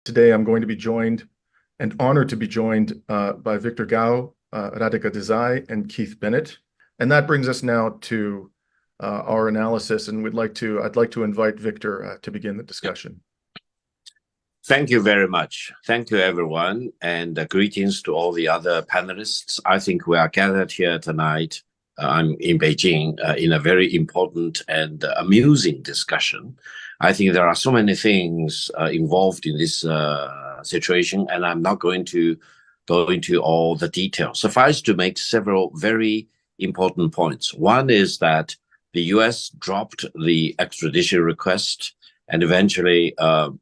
Today, I'm going to be joined and honored to be joined by Victor Gao, Radhika Desai, and Keith Bennett. And that brings us now to our analysis, and I'd like to invite Victor to begin the discussion. Thank you very much. Thank you, everyone, and greetings to all the other panelists. I think we are gathered here tonight. I'm in Beijing in a very important and amusing discussion. I think there are so many things involved in this situation, and I'm not going to go into all the details. Suffice to make several very important points. One is that the U.S. dropped the extradition request, and eventually Meng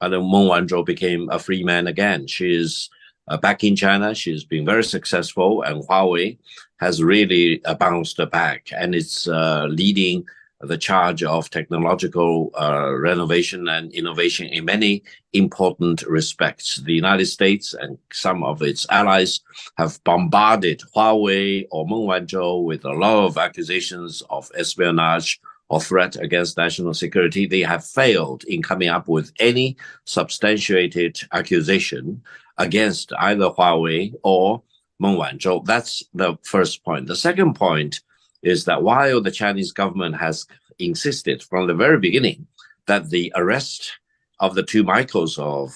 Wanzhou became a free man again. She is back in China. She's been very successful, and Huawei has really bounced back, and it's leading the charge of technological renovation and innovation in many important respects. The United States and some of its allies have bombarded Huawei or Meng Wanzhou with a lot of accusations of espionage or threat against national security. They have failed in coming up with any substantiated accusation against either Huawei or Meng Wanzhou. That's the first point. The second point is that while the Chinese government has insisted from the very beginning that the arrest of the two Michaels of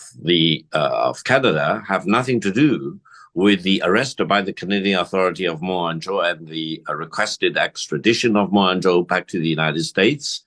Canada have nothing to do with the arrest by the Canadian authority of Meng Wanzhou and the requested extradition of Meng Wanzhou back to the United States,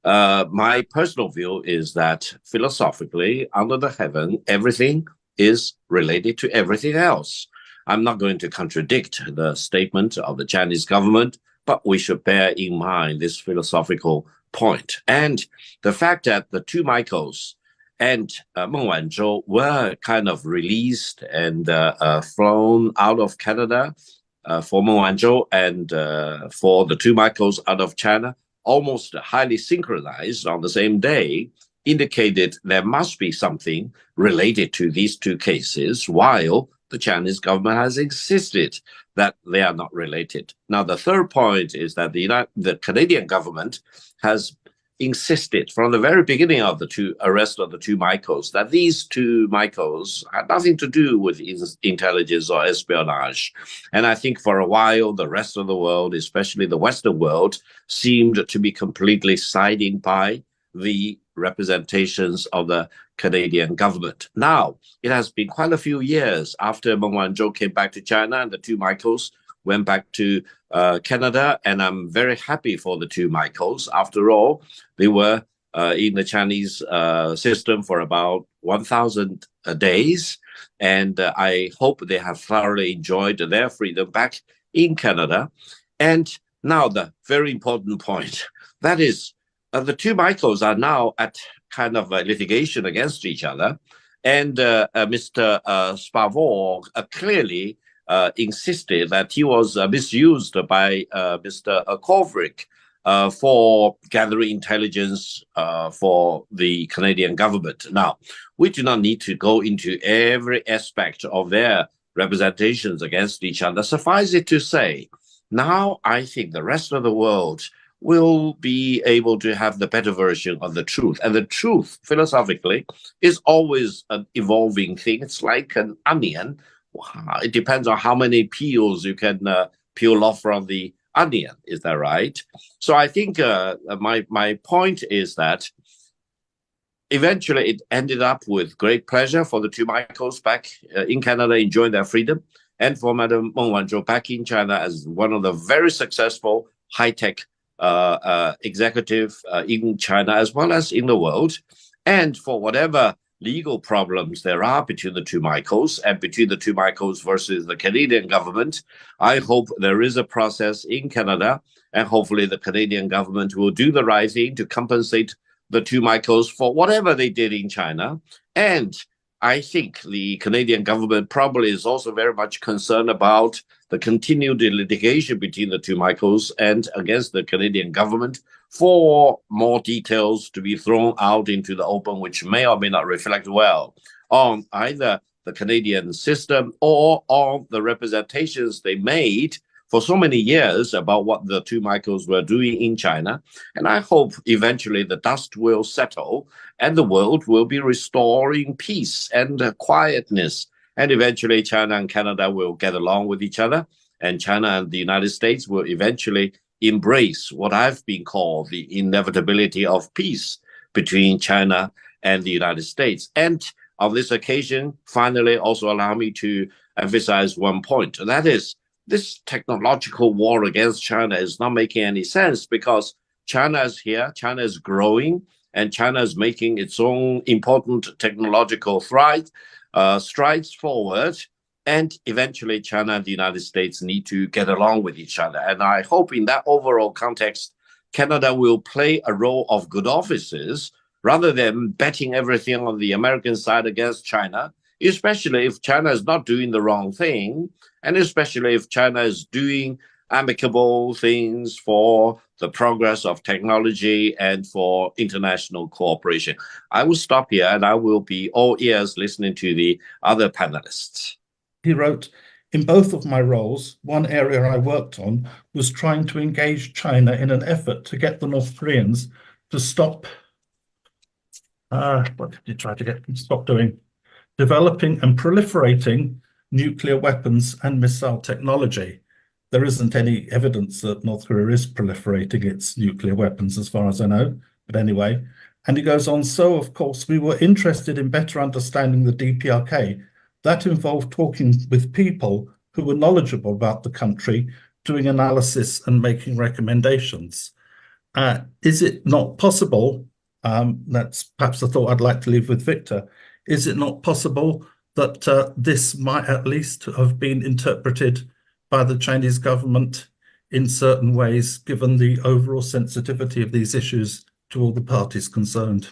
my personal view is that philosophically, under the heaven, everything is related to everything else. I'm not going to contradict the statement of the Chinese government, but we should bear in mind this philosophical point. And the fact that the two Michaels and Meng Wanzhou were kind of released and flown out of Canada for Meng Wanzhou and for the two Michaels out of China, almost highly synchronized on the same day, indicated there must be something related to these two cases, while the Chinese government has insisted that they are not related. Now, the third point is that the Canadian government has insisted from the very beginning of the arrest of the two Michaels that these two Michaels had nothing to do with intelligence or espionage. And I think for a while, the rest of the world, especially the Western world, seemed to be completely siding by the representations of the Canadian government. Now, it has been quite a few years after Meng Wanzhou came back to China and the two Michaels went back to Canada, and I'm very happy for the two Michaels. After all, they were in the Chinese system for about 1,000 days, and I hope they have thoroughly enjoyed their freedom back in Canada. And now the very important point, that is, the two Michaels are now at kind of a litigation against each other, and Mr. Spavor clearly insisted that he was misused by Mr. Kovrig for gathering intelligence for the Canadian government. Now, we do not need to go into every aspect of their representations against each other. Suffice it to say, now I think the rest of the world will be able to have the better version of the truth. And the truth, philosophically, is always an evolving thing. It's like an onion. It depends on how many peels you can peel off from the onion. Is that right? So I think my point is that eventually it ended up with great pleasure for the two Michaels back in Canada enjoying their freedom, and for Madame Meng Wanzhou back in China as one of the very successful high-tech executive in China as well as in the world. And for whatever legal problems there are between the two Michaels and between the two Michaels versus the Canadian government, I hope there is a process in Canada, and hopefully the Canadian government will do the right thing to compensate the two Michaels for whatever they did in China. And I think the Canadian government probably is also very much concerned about the continued litigation between the two Michaels and against the Canadian government for more details to be thrown out into the open, which may or may not reflect well on either the Canadian system or on the representations they made for so many years about what the two Michaels were doing in China. And I hope eventually the dust will settle and the world will be restoring peace and quietness. And eventually China and Canada will get along with each other. And China and the United States will eventually embrace what I've been called the inevitability of peace between China and the United States. And on this occasion, finally, also allow me to emphasize one point. That is, this technological war against China is not making any sense because China is here, China is growing, and China is making its own important technological strides forward. And eventually, China and the United States need to get along with each other. And I hope in that overall context, Canada will play a role of good offices rather than betting everything on the American side against China, especially if China is not doing the wrong thing, and especially if China is doing amicable things for the progress of technology and for international cooperation. I will stop here and I will be all ears listening to the other panelists. He wrote, in both of my roles, one area I worked on was trying to engage China in an effort to get the North Koreans to stop what did you try to get them to stop doing? Developing and proliferating nuclear weapons and missile technology. There isn't any evidence that North Korea is proliferating its nuclear weapons, as far as I know. But anyway, and he goes on, so of course we were interested in better understanding the DPRK. That involved talking with people who were knowledgeable about the country, doing analysis and making recommendations. Is it not possible, that's perhaps the thought I'd like to leave with Victor, is it not possible that this might at least have been interpreted by the Chinese government in certain ways, given the overall sensitivity of these issues to all the parties concerned?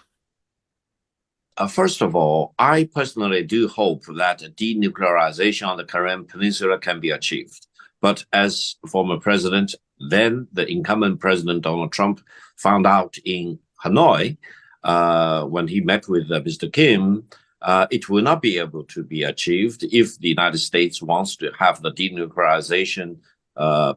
First of all, I personally do hope that denuclearization on the Korean Peninsula can be achieved. But as former president, then the incumbent president Donald Trump found out in Hanoi when he met with Mr. Kim, it will not be able to be achieved if the United States wants to have the denuclearization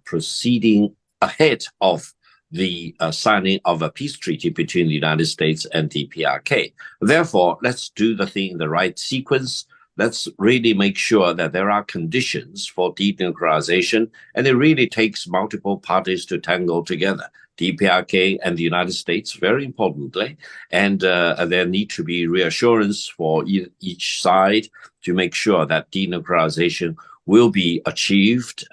proceeding ahead of the signing of a peace treaty between the United States and DPRK. Therefore, let's do the thing in the right sequence. Let's really make sure that there are conditions for denuclearization, and it really takes multiple parties to tangle together. DPRK and the United States, very importantly, and there need to be reassurance for each side to make sure that denuclearization will be achieved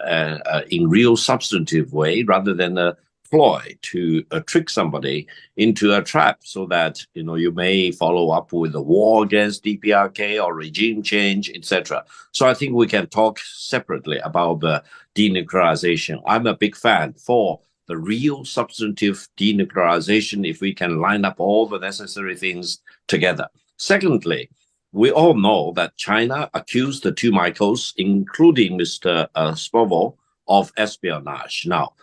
in real substantive way rather than a ploy to trick somebody into a trap so that you may follow up with a war against DPRK or regime change, etc. So I think we can talk separately about the denuclearization. I'm a big fan for the real substantive denuclearization if we can line up all the necessary things together. Secondly, we all know that China accused the two Michaels, including Mr. Spovall, of espionage. Now,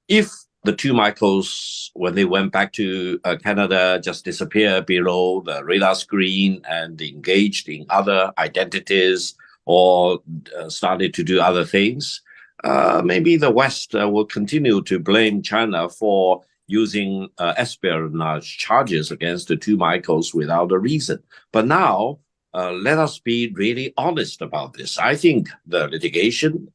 if the two Michaels, when they went back to Canada, just disappeared below the radar screen and engaged in other identities or started to do other things, maybe the West will continue to blame China for using espionage charges against the two Michaels without a reason. But now, let us be really honest about this. I think the litigation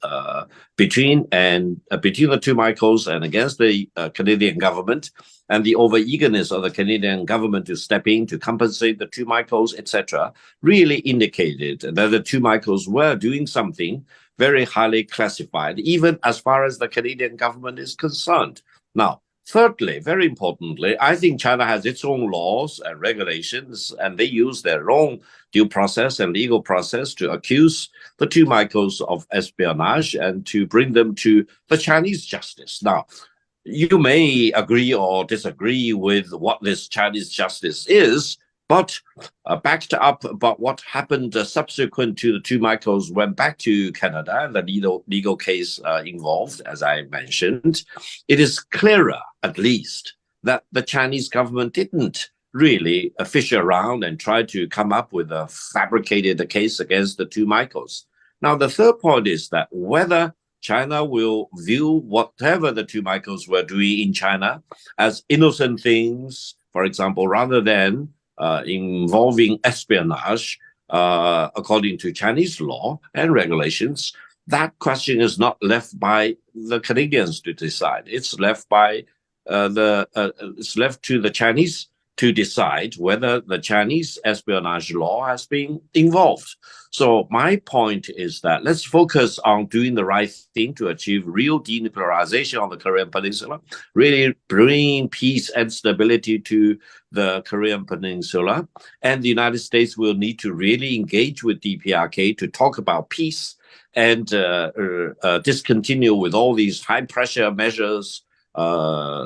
between the two Michaels and against the Canadian government and the over-eagerness of the Canadian government to step in to compensate the two Michaels, etc., really indicated that the two Michaels were doing something very highly classified, even as far as the Canadian government is concerned. Now, thirdly, very importantly, I think China has its own laws and regulations, and they use their own due process and legal process to accuse the two Michaels of espionage and to bring them to the Chinese justice. Now, you may agree or disagree with what this Chinese justice is, but backed up about what happened subsequent to the two Michaels went back to Canada and the legal case involved, as I mentioned, it is clearer, at least, that the Chinese government didn't really fish around and try to come up with a fabricated case against the two Michaels. Now, the third point is that whether China will view whatever the two Michaels were doing in China as innocent things, for example, rather than involving espionage, according to Chinese law and regulations. That question is not left by the Canadians to decide. It's left by it's left to the Chinese to decide whether the Chinese espionage law has been involved. So my point is that let's focus on doing the right thing to achieve real denuclearization on the Korean Peninsula, really bringing peace and stability to the Korean Peninsula. And the United States will need to really engage with DPRK to talk about peace and discontinue with all these high pressure measures,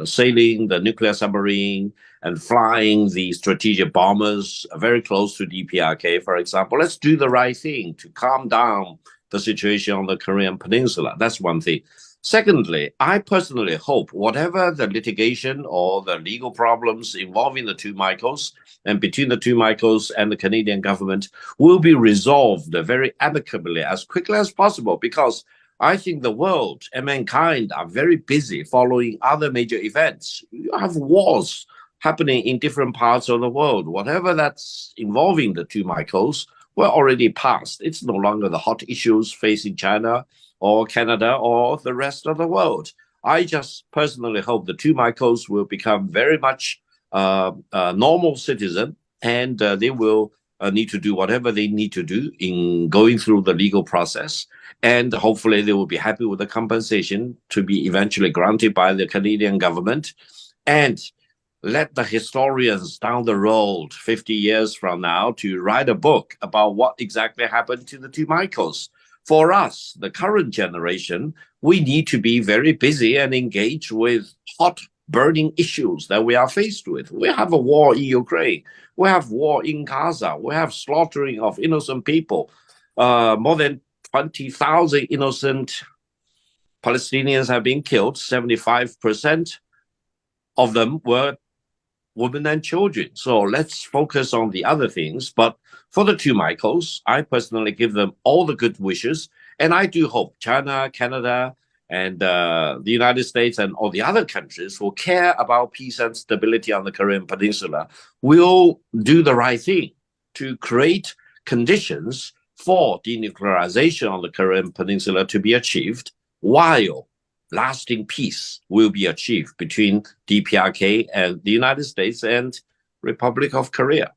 sailing the nuclear submarine and flying the strategic bombers very close to DPRK, for example. Let's do the right thing to calm down the situation on the Korean Peninsula. That's one thing. Secondly, I personally hope whatever the litigation or the legal problems involving the two Michaels and between the two Michaels and the Canadian government will be resolved very amicably as quickly as possible, because I think the world and mankind are very busy following other major events. You have wars happening in different parts of the world. Whatever that's involving the two Michaels were already past. It's no longer the hot issues facing China or Canada or the rest of the world. I just personally hope the two Michaels will become very much normal citizen, and they will need to do whatever they need to do in going through the legal process. And hopefully they will be happy with the compensation to be eventually granted by the Canadian government. And let the historians down the road, 50 years from now, to write a book about what exactly happened to the two Michaels. For us, the current generation, we need to be very busy and engaged with hot, burning issues that we are faced with. We have a war in Ukraine. We have war in Gaza. We have slaughtering of innocent people. More than 20,000 innocent Palestinians have been killed. 75% of them were women and children. So let's focus on the other things. But for the two Michaels, I personally give them all the good wishes. And I do hope China, Canada, and the United States and all the other countries who care about peace and stability on the Korean Peninsula will do the right thing to create conditions for denuclearization on the Korean Peninsula to be achieved, while lasting peace will be achieved between DPRK and the United States and Republic of Korea.